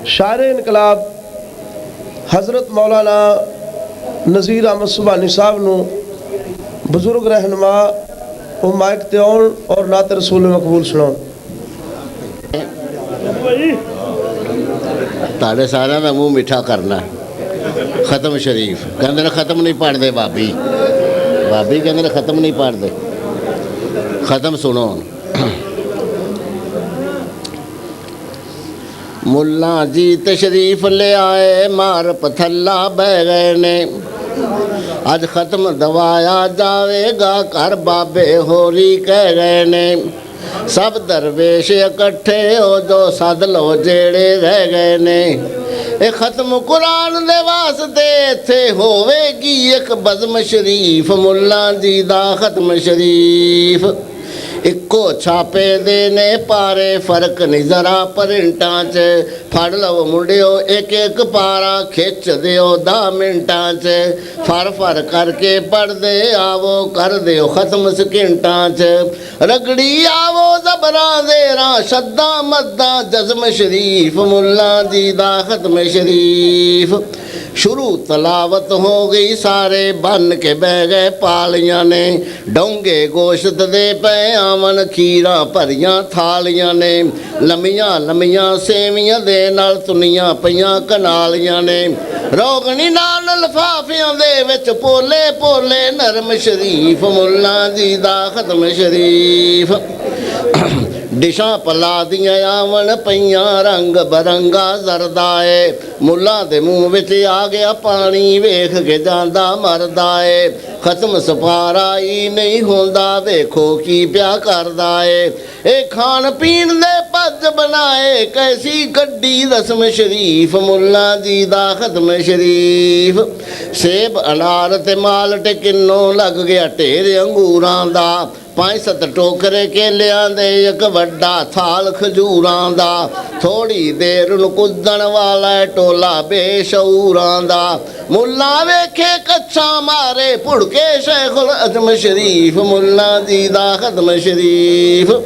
शायर इनकलाब हज़रत मौलाना नज़ीर अहमद सुभानी साहब नूं बुजुर्ग रहनुमा वो माइक ते आउण और नात रसूल मकबूल सुनाउण। ताड़े सारे का मूँह मिठा करना। खत्म शरीफ कहते खत्म नहीं पढ़ते भाभी भाभी कहते खत्म नहीं पढ़ते। खत्म सुनो। मुल्ला जी तशरीफ ले आए मार पथला बह गए ने। अज खत्म दवाया जावेगा कर बाबे होरी कह गए ने। सब दरवेश इकट्ठे हो जो सद लो जेड़े रह गए ने। ए खत्म कुरान दे वास्ते इत्थे होवेगी एक बज़म शरीफ। मुल्ला जी दा खत्म शरीफ इक्को छापे देने पारे फर्क नहीं जरा प्रिंटां च। फड़ लवो मुंडियो एक एक पारा खिच दियो 10 मिंटां च। फर करके पढ़ दे आवो कर दियो खत्म सकिंटां च। रगड़ी आवो जबरा देरा शद्दा मद्दा जज़म शरीफ। मुल्ला जी दा खत्म शरीफ शुरू तलावत हो गई सारे बन के बह गए पालियां ने। डोंगे गोश्त दे पे आवन खीरा भरियां थालियां ने। लमियां लमियां सेवियां दे नाल तुनियां पईयां कनालियां ने। रोगनी नाल लफाफियां दे विच पोले पोले नरम शरीफ। मुल्ला जी दा खत्म शरीफ डिशां पला दियां आवन पईयां रंग बरंगा जरदाए। मुल्ला दे मूँह विच आ गया पानी वेख के जांदा मरदा है। खत्म सपारा ही नहीं होंदा वेखो की प्या करदा है। ए खान पीन दे पज बनाए कैसी गड्डी रस्म शरीफ। मुल्ला जी दा खत्म शरीफ सेब अनार ते माल्टे किन्नों लग गया ढेर अंगूरां दा। 5-7 टोकरे केलियां दे एक वड्डा थाल खजूरां दा। थोड़ी देर नूं कुदण वाला टोला बेशऊरां दा। मुल्ला वेखे कच्छा मारे भुड़के शेखुल अज़म शरीफ। मुल्ला जी दा खत्म शरीफ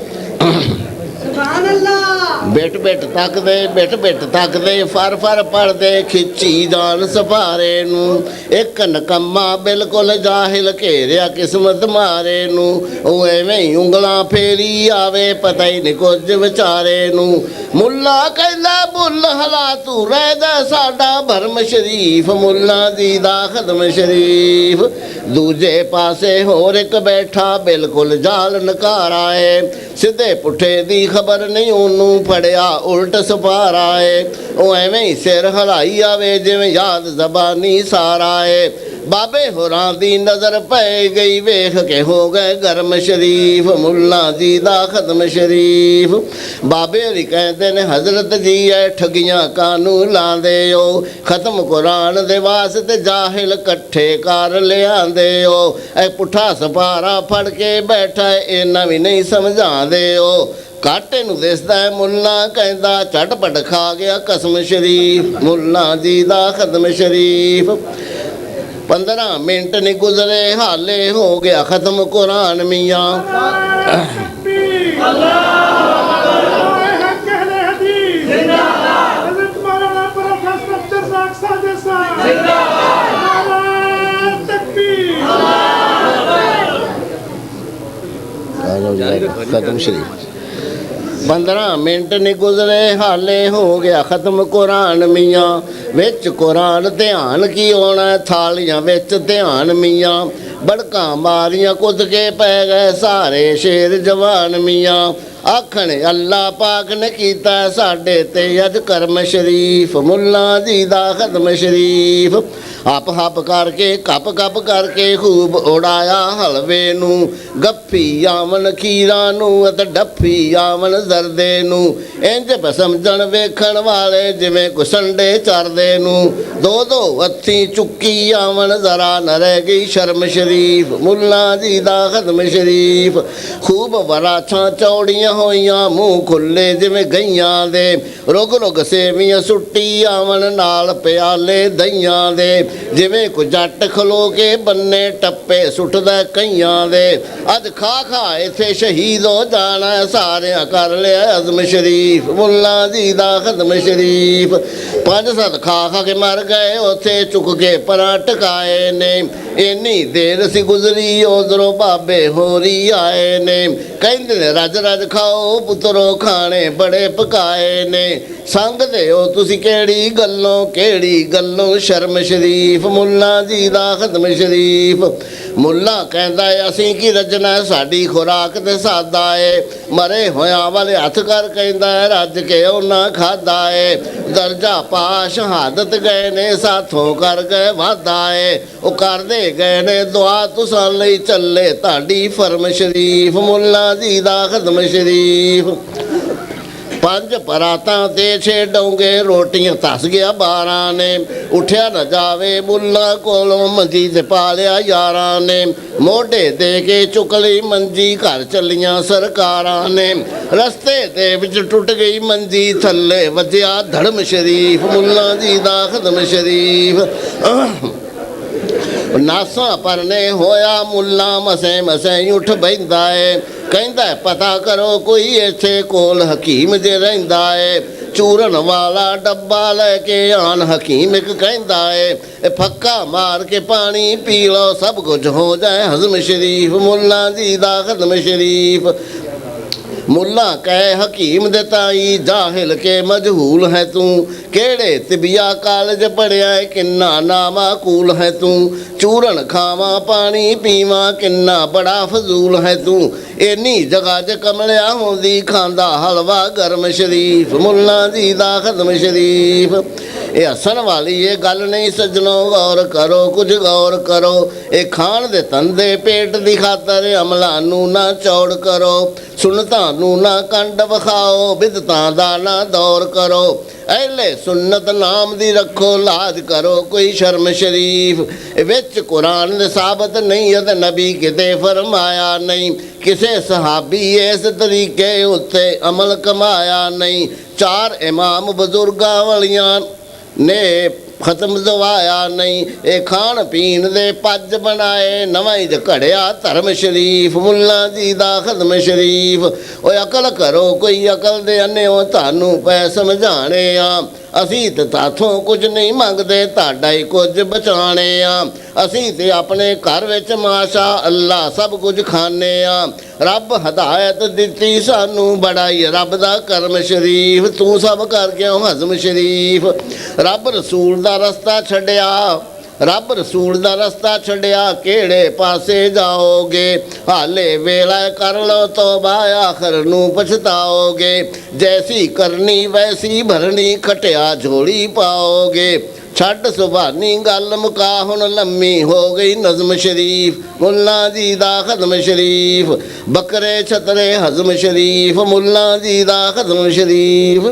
बिट बिट तक दे फर पढ़ दे खिची जान सफारे नूं। एक नकम्मा बिल्कुल जाहिल घेरिया किस्मत मारे नूं। ओ एवें ही उंगलां फेरी आवे पता ही नहीं कुछ विचारे नूं। मुल्ला कहंदा बुल हला तू रह जा साडा भरम शरीफ। मुल्ला जी दा खत्म शरीफ दूजे पासे होर एक बैठा बिल्कुल जाल नकारा है। सीधे पुठे दी खबर नहीं ओनू फड़िया उल्ट सपारा है। ओ एवें ही सिर हलाई आवे जिवें याद जबानी सारा है। बाबे होरां दी नज़र पै गई वेख के हो गए गर्म शरीफ। मुल्ला जी दा खत्म शरीफ बाबे हरी कहते ने हजरत जी है ठगियां कानू लांदे हो। खत्म कुरान दे वास्ते जाहिल कट्ठे कर लियांदे हो। ए पुठा सपारा फड़ के बैठा इन्ना भी नहीं समझांदे हो। काटे नूं दिसदा है मुल्ला कहंदा झटपट खा गया कसम शरीफ। मुल्ला जी दा खत्म शरीफ 15 मिनट नहीं गुजरे हाले हो गया खत्म कुरान मियाँ। खत्म शरीफ 15 मिनट नहीं गुजरे हाले हो गया खत्म कुरान मियाँ। विच कुरान ध्यान की होना थालियां विच ध्यान मियाँ। बड़का मारियां कुद के पै गए सारे शेर जवान मियाँ। आखण अल्लाह पाक ने कीता साडे ते अज करम शरीफ। मुल्ला जी दा खत्म शरीफ हप हप करके कप करके खूब उड़ाया हलवे नूं। गप्फी आवन खीरा नूं अते डफ्फी आवन जरदे नूं। इंज समझण वेखण वाले जिवें कुसंडे चरदे नूं। ਦੋ ਦੋ ਹੱਥੀਂ ਚੁੱਕੀ ਆਵਣ ਜ਼ਰਾ ਨ ਰਹਿ ਗਈ ਸ਼ਰਮ ਸ਼ਰੀਫ ਮੁੱਲਾ ਜੀ ਦਾ ਖਤਮ ਸ਼ਰੀਫ ਖੂਬ ਵਰਾਛਾਂ ਚੌੜੀਆਂ ਹੋਈਆਂ ਮੂੰਹ ਖੁੱਲੇ ਜਿਵੇਂ ਗਈਆਂ ਦੇ ਰੁਗ ਰੁਗ ਸੇਵੀਆਂ ਸੁੱਟੀ ਆਵਣ ਨਾਲ ਪਿਆਲੇ ਦਈਆਂ ਦੇ ਜਿਵੇਂ ਕੋ ਜੱਟ ਖਲੋ ਕੇ ਬੰਨੇ ਟੱਪੇ ਸੁੱਟਦਾ ਕਈਆਂ ਦੇ ਅੱਜ ਖਾ ਖਾ ਇੱਥੇ ਸ਼ਹੀਦ ਹੋ ਜਾਣਾ ਸਾਰਿਆਂ ਕਰ ਲਿਆ ਅਜ਼ਮ ਸ਼ਰੀਫ ਮੁੱਲਾ ਜੀ ਦਾ ਖਤਮ ਸ਼ਰੀਫ ਪੰਜ ਸੱਤ ਖਾ ਖਾ ਕੇ ਮਰ ਗਏ ਉੱਥੇ ਚੁੱਕ ਕੇ ਪਰਾਂ ਟਕਾਏ ਨੇ ਇੰਨੀ ਦੇਰ ਸੀ ਗੁਜ਼ਰੀ ਉਧਰੋਂ ਬਾਬੇ ਹੋਰੀ ਆਏ ਨੇ ਕਹਿੰਦੇ ਨੇ ਰੱਜ ਰੱਜ ਖਾਓ ਪੁੱਤਰੋ ਖਾਣੇ ਬੜੇ ਪਕਾਏ ਨੇ ਸੰਗਦੇ ਹੋ ਤੁਸੀਂ ਕਿਹੜੀ ਗੱਲੋਂ ਸ਼ਰਮ ਸ਼ਰੀਫ ਮੁੱਲਾ ਜੀ ਦਾ ਖਤਮ ਸ਼ਰੀਫ ਮੁੱਲਾ ਕਹਿੰਦਾ ਅਸੀਂ ਕੀ ਰੱਜਣਾ ਸਾਡੀ ਖੁਰਾਕ ਤੇ ਸਾਦਾ ਏ ਮਰੇ ਹੋਇਆਂ ਵਾਲੇ ਹੱਥ ਕਰ ਕਹਿੰਦਾ ਰੱਜ ਕੇ ਉਹਨਾਂ ਖਾਦਾ ਏ ਦਰਜਾ ਪਾ ਸ਼ਹਾਦਤ ਗਏ ਨੇ ਸਾਥੋਂ ਕਰ ਗਏ ਵਾਦਾ ਏ ਉਹ ਕਰਦੇ ਗਏ ਨੇ ਦੁਆ ਤੁਸਾਂ ਲਈ ਚੱਲੇ ਤੁਹਾਡੀ ਫਰਮ ਸ਼ਰੀਫ ਮੁੱਲਾ ਜੀ ਦਾ ਖਤਮ ਸ਼ਰੀਫ ਪੰਜ ਪਰਾਤਾਂ ਤੇ 6 ਡੋਂਗੇ ਰੋਟੀਆਂ ਧਸ ਗਿਆ 12 ਨੇ ਉੱਠਿਆ ਨਾ ਜਾਵੇ ਮੁੱਲਾ ਕੋਲੋਂ ਮੰਜੀ ਤੇ ਪਾ ਲਿਆ ਯਾਰਾਂ ਨੇ ਮੋਢੇ ਦੇ ਕੇ ਚੁੱਕ ਲਈ ਮੰਜੀ ਘਰ ਚੱਲੀਆਂ ਸਰਕਾਰਾਂ ਨੇ ਰਸਤੇ ਦੇ ਵਿੱਚ ਟੁੱਟ ਗਈ ਮੰਜੀ ਥੱਲੇ ਵੱਜਿਆ ਧੜਮ ਸ਼ਰੀਫ ਮੁੱਲਾ ਜੀ ਦਾ ਖਤਮ ਸ਼ਰੀਫ ਨਾਸਾਂ ਪਰਨੇ ਹੋਇਆ ਮੁੱਲਾ ਮਸੇ ਉੱਠ ਬੈਂਦਾ ਏ ਕਹਿੰਦਾ ਪਤਾ ਕਰੋ ਕੋਈ ਇੱਥੇ ਕੋਲ ਹਕੀਮ ਜੇ ਰਹਿੰਦਾ ਏ ਚੂਰਨ ਵਾਲਾ ਡੱਬਾ ਲੈ ਕੇ ਆਣ ਹਕੀਮ ਇੱਕ ਕਹਿੰਦਾ ਏ ਫੱਕਾ ਮਾਰ ਕੇ ਪਾਣੀ ਪੀ ਲਓ ਸਭ ਕੁਝ ਹੋ ਜਾਏ ਹਜ਼ਮ ਸ਼ਰੀਫ ਮੁੱਲਾ ਜੀ ਦਾ ਖਤਮ ਸ਼ਰੀਫ ਮੁੱਲਾ ਕਹੇ ਹਕੀਮ ਦੇ ਤਾਈ ਜਾਹਿਲ ਕੇ ਮਜਹੂਲ ਹੈ ਤੂੰ ਕਿਹੜੇ ਤਿਬੀਆ ਕਾਲਜ ਪੜਿਆ ਏ ਕਿੰਨਾ ਨਾਮਾਕੂਲ ਹੈ ਤੂੰ ਚੂਰਨ ਖਾਵਾਂ ਪਾਣੀ ਪੀਵਾਂ ਕਿੰਨਾ ਬੜਾ ਫਜ਼ੂਲ ਹੈ ਤੂੰ ਇੰਨੀ ਜਗ੍ਹਾ 'ਚ ਕਮਲਿਆ ਹੁੰਦੀ ਖਾਂਦਾ ਹਲਵਾ ਗਰਮ ਸ਼ਰੀਫ ਮੁੱਲਾ ਜੀ ਦਾ ਖਤਮ ਸ਼ਰੀਫ ਇਹ ਹੱਸਣ ਵਾਲੀ ਇਹ ਗੱਲ ਨਹੀਂ ਸੱਜਣੋ ਗੌਰ ਕਰੋ ਕੁਝ ਗੌਰ ਕਰੋ ਇਹ ਖਾਣ ਦੇ ਧੰਦੇ ਪੇਟ ਦੀ ਖਾਤਰ ਅਮਲਾਂ ਨੂੰ ਨਾ ਚੌੜ ਕਰੋ ਸੁਨਤਾਂ ਨੂੰ ਨਾ ਕੰਡ ਵਿਖਾਓ ਬਿਦਤਾਂ ਦਾ ਨਾ ਦੌਰ ਕਰੋ ਐਲੇ ਸੁਨਤ ਨਾਮ ਦੀ ਰੱਖੋ ਲਾਜ ਕਰੋ ਕੋਈ ਸ਼ਰਮ ਸ਼ਰੀਫ ਵਿੱਚ ਕੁਰਾਨ ਦੇ ਸਾਬਤ ਨਹੀਂ ਅਤੇ ਨਬੀ ਕਿਤੇ ਫਰਮਾਇਆ ਨਹੀਂ ਕਿਸੇ ਸਹਾਬੀ ਇਸ ਤਰੀਕੇ ਉੱਤੇ ਅਮਲ ਕਮਾਇਆ ਨਹੀਂ ਚਾਰ ਇਮਾਮ ਬਜ਼ੁਰਗਾਂ ਵਾਲੀਆਂ ਨੇ ਖਤਮ ਦਵਾਇਆ ਨਹੀਂ ਇਹ ਖਾਣ ਪੀਣ ਦੇ ਪੱਜ ਬਣਾਏ ਨਵਾਂ ਹੀ ਘੜਿਆ ਧਰਮ ਸ਼ਰੀਫ ਮੁੱਲਾ ਜੀ ਦਾ ਖਤਮ ਸ਼ਰੀਫ ਓਏ ਅਕਲ ਕਰੋ ਕੋਈ ਅਕਲ ਦੇ ਅੰਨੇ ਉਹ ਤੁਹਾਨੂੰ ਪੈ ਸਮਝਾਣੇ ਆ ਅਸੀਂ ਤੇ ਤਾਥੋਂ ਕੁਝ ਨਹੀਂ ਮੰਗਦੇ ਤੁਹਾਡਾ ਹੀ ਕੁਝ ਬਚਾਣੇ ਆ ਅਸੀਂ ਤੇ ਆਪਣੇ ਘਰ ਵਿੱਚ ਮਾਸ਼ਾ ਅੱਲਾ ਸਭ ਕੁਝ ਖਾਣੇ ਆ ਰੱਬ ਹਦਾਇਤ ਦਿੱਤੀ ਸਾਨੂੰ ਬੜਾ ਹੀ ਰੱਬ ਦਾ ਕਰਮ ਸ਼ਰੀਫ ਤੂੰ ਸਭ ਕਰ ਗਿਆ ਹਜ਼ਮ ਸ਼ਰੀਫ ਰੱਬ ਰਸੂਲ ਦਾ ਰਸਤਾ ਛੱਡਿਆ ਕਿਹੜੇ ਪਾਸੇ ਜਾਓਗੇ ਹਾਲੇ ਵੇਲਾ ਕਰ ਲਓ ਤੋਬਾ ਆਖਰ ਨੂੰ ਪਛਤਾਓਗੇ ਜੈਸੀ ਕਰਨੀ ਵੈਸੀ ਭਰਨੀ ਖਟਿਆ ਝੋਲੀ ਪਾਓਗੇ ਛੱਡ ਸੁਭਾਨੀ ਗੱਲ ਮੁਕਾ ਹੁਣ ਲੰਮੀ ਹੋ ਗਈ ਨਜ਼ਮ ਸ਼ਰੀਫ ਮੁੱਲਾ ਜੀ ਦਾ ਖਤਮ ਸ਼ਰੀਫ ਬੱਕਰੇ ਛਤਰੇ ਹਜ਼ਮ ਸ਼ਰੀਫ ਮੁੱਲਾ ਜੀ ਦਾ ਖਤਮ ਸ਼ਰੀਫ